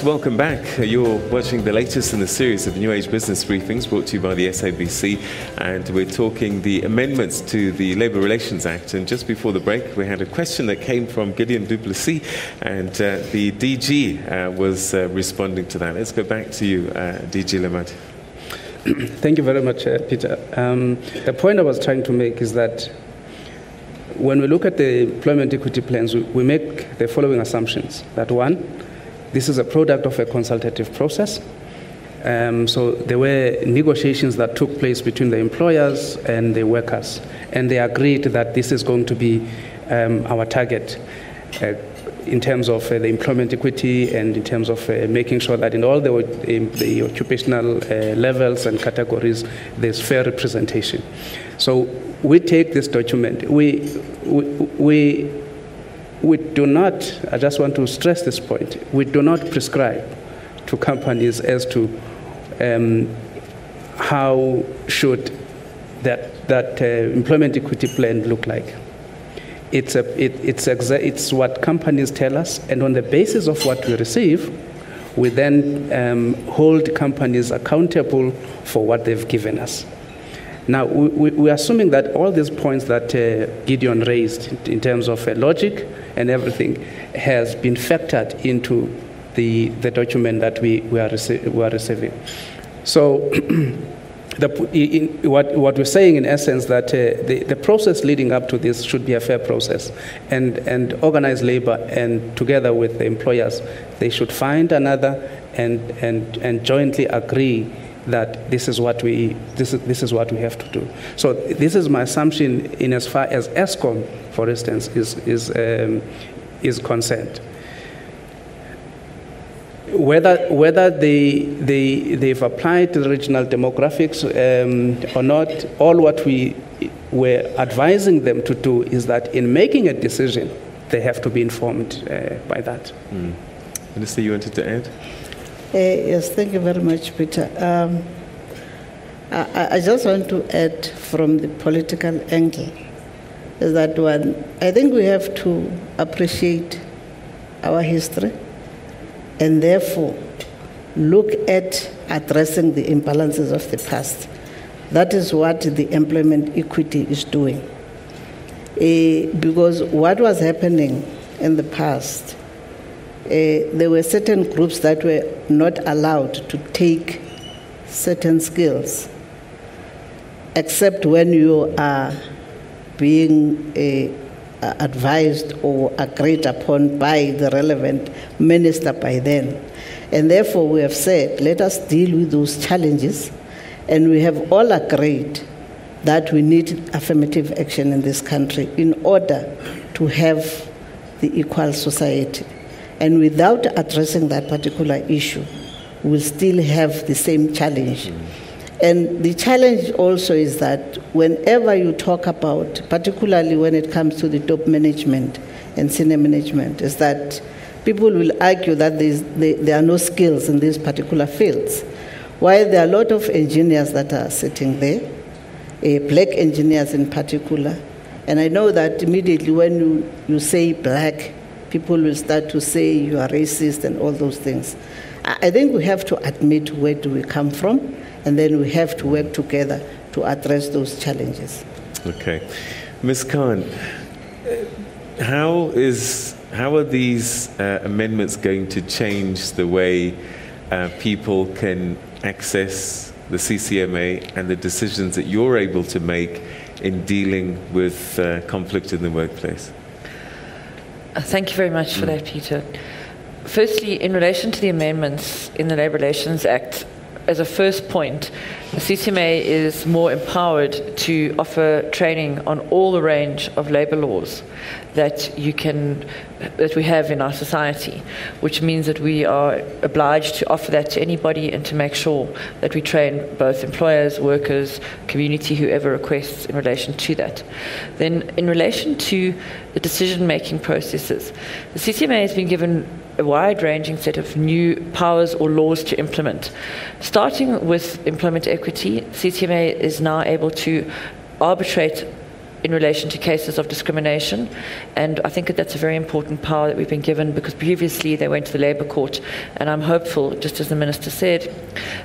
Welcome back. You're watching the latest in the series of New Age Business Briefings brought to you by the SABC, and we're talking the amendments to the Labour Relations Act. And just before the break, we had a question that came from Gideon Duplessis, and the DG was responding to that. Let's go back to you, DG Lamati. Thank you very much, Peter. The point I was trying to make is that when we look at the employment equity plans, we make the following assumptions. That one, this is a product of a consultative process. So there were negotiations that took place between the employers and the workers, and they agreed that this is going to be our target in terms of the employment equity and in terms of making sure that in all the occupational levels and categories, there's fair representation. So we take this document. We do not, I just want to stress this point, we do not prescribe to companies as to how should that employment equity plan look like. It's what companies tell us, and on the basis of what we receive, we then hold companies accountable for what they've given us. Now, we're assuming that all these points that Gideon raised in terms of logic and everything has been factored into the document that we are receiving. So what we're saying in essence that the process leading up to this should be a fair process, and organized labor and together with the employers, they should find another and jointly agree that this is what we have to do. So this is my assumption in as far as ESCOM, for instance, is concerned. Whether they've applied to the regional demographics or not, all what we were advising them to do is that in making a decision, they have to be informed by that. Minister, you wanted to add? Yes, thank you very much, Peter. I just want to add from the political angle is that one, I think we have to appreciate our history and therefore look at addressing the imbalances of the past. That is what the employment equity is doing. Because what was happening in the past, there were certain groups that were not allowed to take certain skills, except when you are being advised or agreed upon by the relevant minister by then. And therefore we have said, let us deal with those challenges, and we have all agreed that we need affirmative action in this country in order to have the equal society. And without addressing that particular issue, we'll still have the same challenge. And the challenge also is that whenever you talk about, particularly when it comes to the top management and senior management, is that people will argue that there are no skills in these particular fields. While there are a lot of engineers that are sitting there, black engineers in particular, and I know that immediately when you say black, people will start to say you are racist and all those things. I think we have to admit where do we come from, and then we have to work together to address those challenges. Okay. Ms. Kahn, how are these amendments going to change the way people can access the CCMA and the decisions that you're able to make in dealing with conflict in the workplace? Thank you very much for that, Peter. Firstly, in relation to the amendments in the Labour Relations Act, as a first point, the CCMA is more empowered to offer training on all the range of labour laws that we have in our society, which means that we are obliged to offer that to anybody and to make sure that we train both employers, workers, community, whoever requests in relation to that. Then in relation to the decision-making processes, the CCMA has been given a wide-ranging set of new powers or laws to implement. Starting with employment equity, CCMA is now able to arbitrate in relation to cases of discrimination. And I think that that's a very important power that we've been given, because previously they went to the Labour Court. And I'm hopeful, just as the Minister said,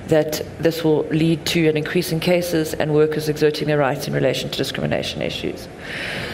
that this will lead to an increase in cases and workers exerting their rights in relation to discrimination issues.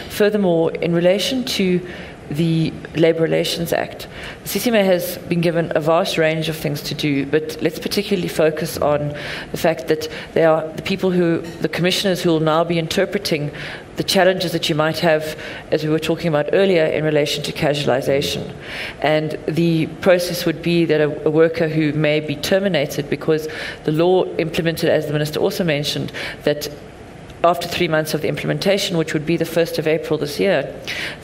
Furthermore, in relation to the Labour Relations Act, the CCMA has been given a vast range of things to do, but let's particularly focus on the fact that they are the commissioners who will now be interpreting the challenges that you might have, as we were talking about earlier, in relation to casualisation. And the process would be that a worker who may be terminated, because the law implemented, as the Minister also mentioned, that after 3 months of the implementation, which would be the 1st of April this year,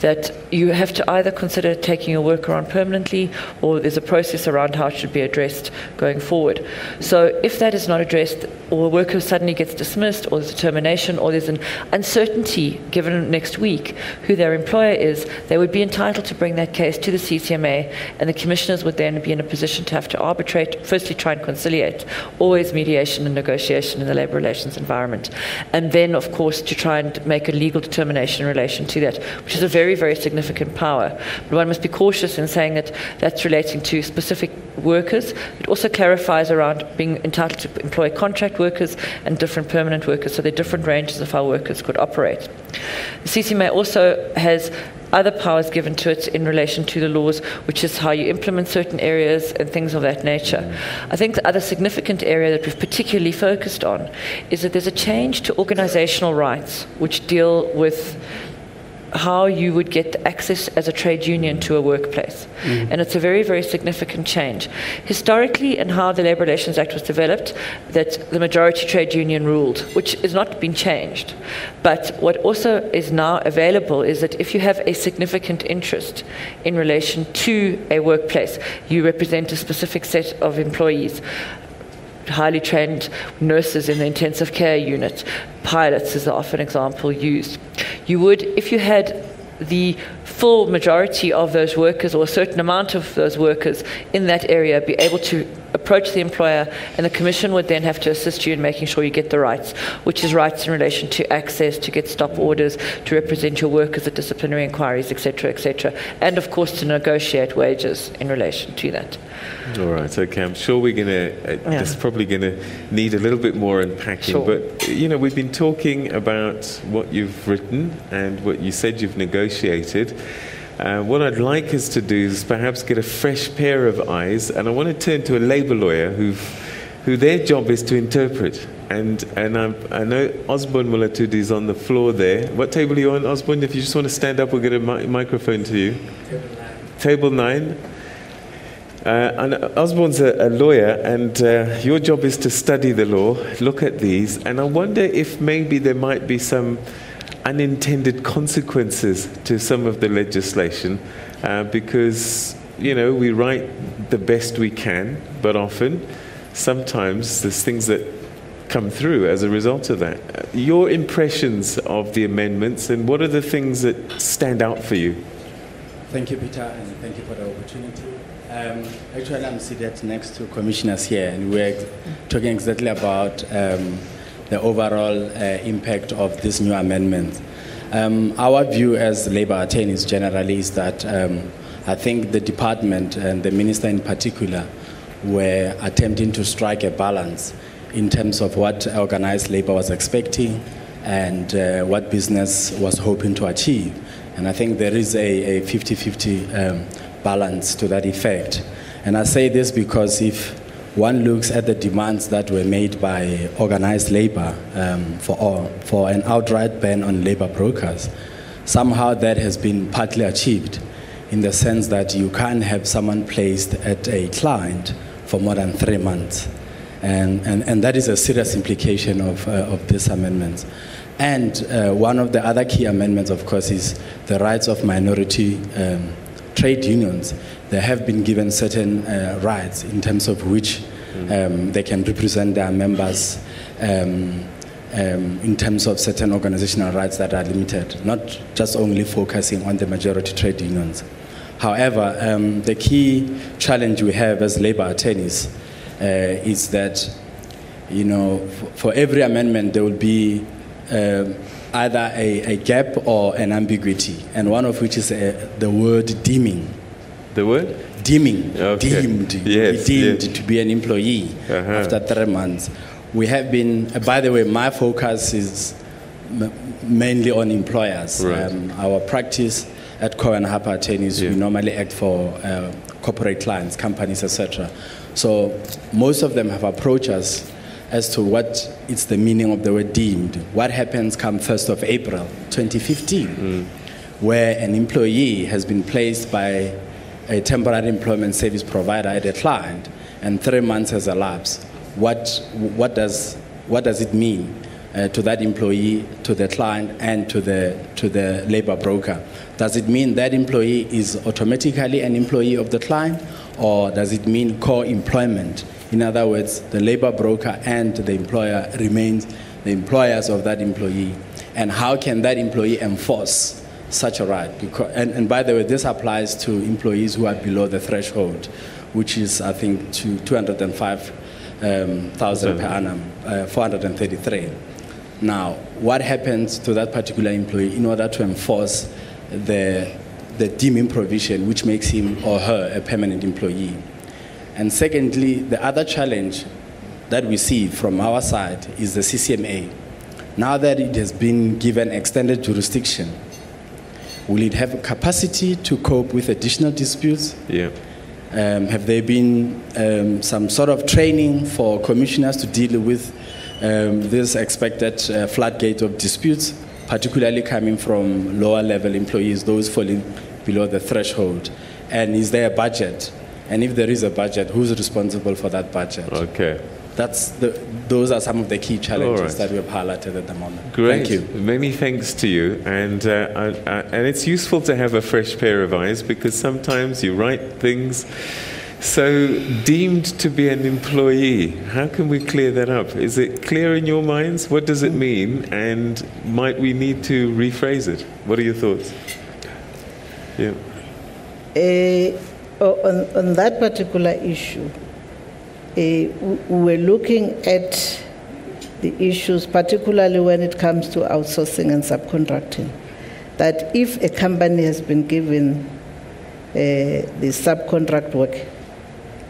that you have to either consider taking a worker on permanently, or there's a process around how it should be addressed going forward. So if that is not addressed, or a worker suddenly gets dismissed, or there's a termination, or there's an uncertainty given next week who their employer is, they would be entitled to bring that case to the CCMA, and the commissioners would then be in a position to have to arbitrate, firstly try and conciliate, always mediation and negotiation in the labour relations environment, and then of course to try and make a legal determination in relation to that, which is a very, very significant power. But one must be cautious in saying that that's relating to specific workers. It also clarifies around being entitled to employ contract workers and different permanent workers, so there are different ranges of how workers could operate. The CCMA also has other powers given to it in relation to the laws, which is how you implement certain areas and things of that nature. I think the other significant area that we've particularly focused on is that there's a change to organisational rights, which deal with how you would get access as a trade union to a workplace. And it's a very, very significant change. Historically, in how the Labour Relations Act was developed, that the majority trade union ruled, which has not been changed. But what also is now available is that if you have a significant interest in relation to a workplace, you represent a specific set of employees, highly trained nurses in the intensive care unit, pilots is often an example used. You would, if you had the full majority of those workers, or a certain amount of those workers in that area, be able to approach the employer, and the commission would then have to assist you in making sure you get the rights, which is rights in relation to access, to get stop orders, to represent your workers at disciplinary inquiries, etc., and of course to negotiate wages in relation to that. All right, okay. I'm sure we're going to, that's probably going to need a little bit more unpacking. Sure. But, you know, we've been talking about what you've written and what you said you've negotiated. What I'd like us to do is perhaps get a fresh pair of eyes, and I want to turn to a labour lawyer who their job is to interpret. And I know Osborne Mulatudi is on the floor there. What table are you on, Osborne? If you just want to stand up, we'll get a microphone to you. Table 9. And Osborne's a lawyer, and your job is to study the law, look at these, and I wonder if maybe there might be some unintended consequences to some of the legislation, because, you know, we write the best we can, but often, sometimes there's things that come through as a result of that. Your impressions of the amendments, and what are the things that stand out for you? Thank you, Peter, and thank you for the opportunity. Actually, I'm seated next to commissioners here, and we're talking exactly about the overall impact of this new amendment. Our view as labour attorneys generally is that I think the department and the minister in particular were attempting to strike a balance in terms of what organised labour was expecting and what business was hoping to achieve. And I think there is a 50-50 balance to that effect. And I say this because if one looks at the demands that were made by organised labour for an outright ban on labour brokers, somehow that has been partly achieved in the sense that you can't have someone placed at a client for more than 3 months. And that is a serious implication of this amendment. And one of the other key amendments, of course, is the rights of minority trade unions. They have been given certain rights in terms of which they can represent their members in terms of certain organizational rights that are limited, not just only focusing on the majority trade unions. However, the key challenge we have as labour attorneys is that, you know, for every amendment there will be either a gap or an ambiguity, and one of which is the word deeming. The word? Deeming. Okay. Deemed. Yes, Deemed yes. to be an employee after 3 months. We have been, by the way, my focus is mainly on employers. Right. Our practice at Cohen Harper Attorneys, we normally act for corporate clients, companies, etc. So most of them have approached us as to what is the meaning of the word deemed. What happens come 1st of April 2015, where an employee has been placed by a temporary employment service provider at a client, and 3 months has elapsed. What does it mean to that employee, to the client, and to the labor broker? Does it mean that employee is automatically an employee of the client, or does it mean co-employment? In other words, the labor broker and the employer remains the employers of that employee. And how can that employee enforce such a right? And by the way, this applies to employees who are below the threshold, which is, I think, to 205,000 per annum, 433. Now, what happens to that particular employee in order to enforce the deeming provision, which makes him or her a permanent employee? And secondly, the other challenge that we see from our side is the CCMA. Now that it has been given extended jurisdiction, will it have a capacity to cope with additional disputes? Yeah. Have there been some sort of training for commissioners to deal with this expected floodgate of disputes, particularly coming from lower level employees, those falling below the threshold? And is there a budget? And if there is a budget, who's responsible for that budget? Okay. Those are some of the key challenges that we have highlighted at the moment. Great. Thank you. Many thanks to you. And it's useful to have a fresh pair of eyes, because sometimes you write things. So, deemed to be an employee, how can we clear that up? Is it clear in your minds? What does it mean? And might we need to rephrase it? What are your thoughts? Yeah. On that particular issue, we're looking at the issues, particularly when it comes to outsourcing and subcontracting, that if a company has been given the subcontract work,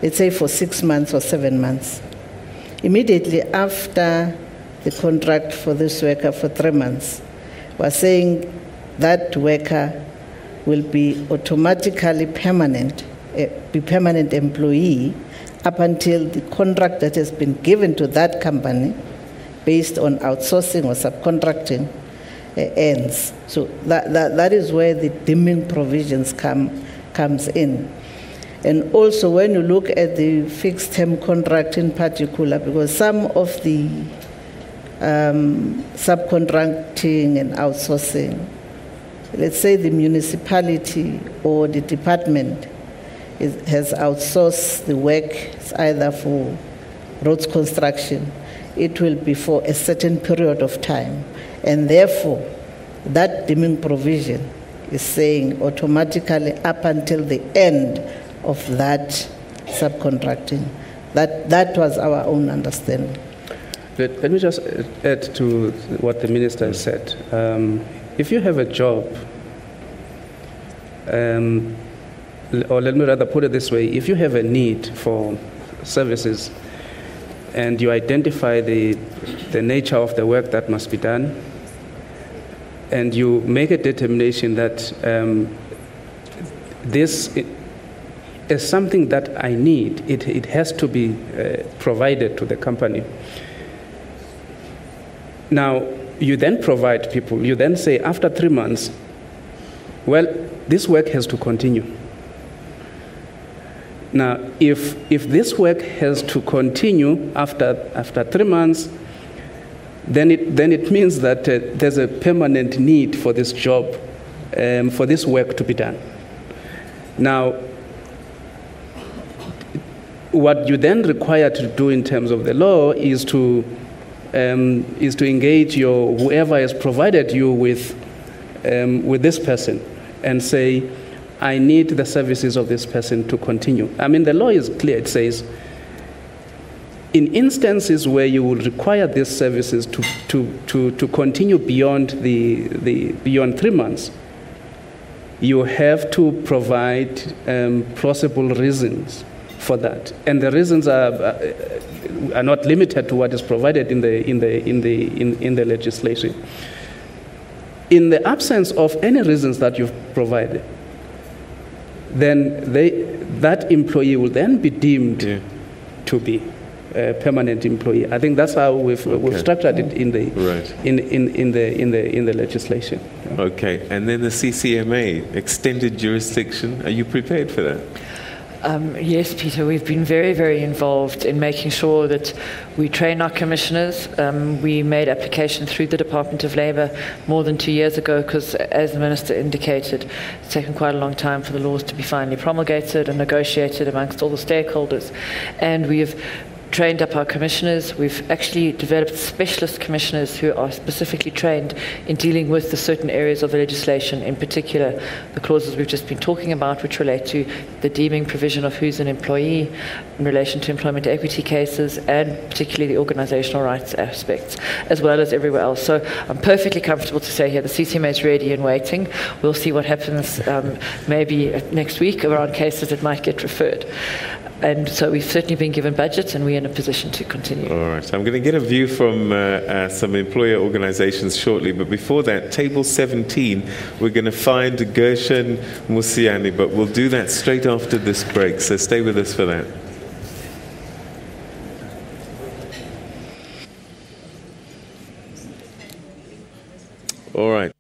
let's say for 6 months or 7 months, immediately after the contract for this worker for 3 months, we're saying that worker will be automatically permanent employee up until the contract that has been given to that company based on outsourcing or subcontracting ends. So that is where the deeming provisions comes in. And also when you look at the fixed term contract in particular, because some of the subcontracting and outsourcing, let's say the municipality or the department has outsourced the work, it's either for roads construction, it will be for a certain period of time. And therefore, that deeming provision is saying automatically up until the end of that subcontracting. That was our own understanding. Let me just add to what the minister has said. If you have a job, or let me rather put it this way, if you have a need for services and you identify the nature of the work that must be done, and you make a determination that this is something that I need, it has to be provided to the company. Now, you then provide people, you then say after 3 months, well, this work has to continue. Now, if this work has to continue after 3 months, then it means that there's a permanent need for this job, for this work to be done. Now, what you then require to do in terms of the law is to engage whoever has provided you with this person and say, I need the services of this person to continue. I mean, the law is clear. It says, In instances where you will require these services to continue beyond beyond 3 months, you have to provide plausible reasons for that, and the reasons are not limited to what is provided in the legislation. In the absence of any reasons that you've provided, then that employee will then be deemed to be a permanent employee. I think that's how we've structured it in the legislation. Okay, and then the CCMA, extended jurisdiction. Are you prepared for that? Yes, Peter, we've been very, very involved in making sure that we train our commissioners. We made application through the Department of Labour more than 2 years ago because, as the Minister indicated, it's taken quite a long time for the laws to be finally promulgated and negotiated amongst all the stakeholders. And we have trained up our commissioners. We've actually developed specialist commissioners who are specifically trained in dealing with the certain areas of the legislation, in particular the clauses we've just been talking about, which relate to the deeming provision of who's an employee in relation to employment equity cases, and particularly the organisational rights aspects, as well as everywhere else. So I'm perfectly comfortable to say here the CCMA is ready and waiting. We'll see what happens maybe next week around cases that might get referred. And so we've certainly been given budgets, and we're in a position to continue. All right. I'm going to get a view from some employer organizations shortly, but before that, table 17, we're going to find Gershon Musiani, but we'll do that straight after this break, so stay with us for that. All right.